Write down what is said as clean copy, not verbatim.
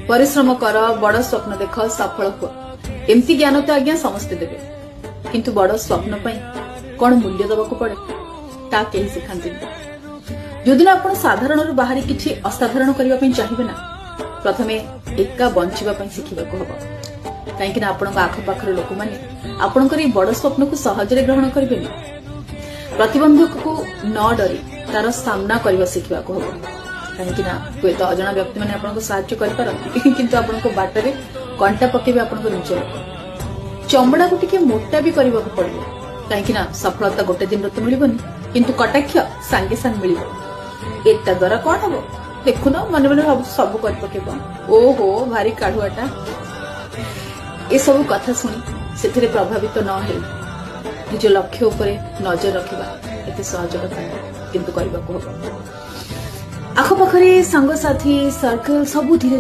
परिश्रम कर बड़ स्वप्न देख सफल हुआ एमती ज्ञान तो आज्ञा समस्ते देवे किंतु बड़ स्वप्न कौन मूल्य दबाक पड़े ता कहीं शिखाती जोदिन आप साधारण बाहरी किसी असाधारण करने चाहिए ना प्रथमे एका बंचा शिखा हम कहीं आपण आखपाखर लोक मैंने आपण बड़ स्वप्न को सहजरे ग्रहण करेंगे प्रतिबंधक को न डरी तार सामना करने शिखा हम कहीं हुए तो अजना व्यक्ति मैंने आपको साहाय्य करपारती किंतु आपको बाटर कंटा पकेबे आपको निज लोक चमड़ा को टिके मोटा भी करने को पड़ो कहीं सफलता गोटे दिन तो मिलबनी किंतु कटाक्ष सांगे सांग मिल एटा द्वारा कौन हम देखुन मन मन सब कर पकेब ओहो भारी काढ़ुआटा ये सब कथा शुणी से प्रभावित न हो निज लक्ष्य उपरे नजर रखा एत सहज कथा किंतु करने को हम आखपाखे सांगसाथी सर्कल सब धीरे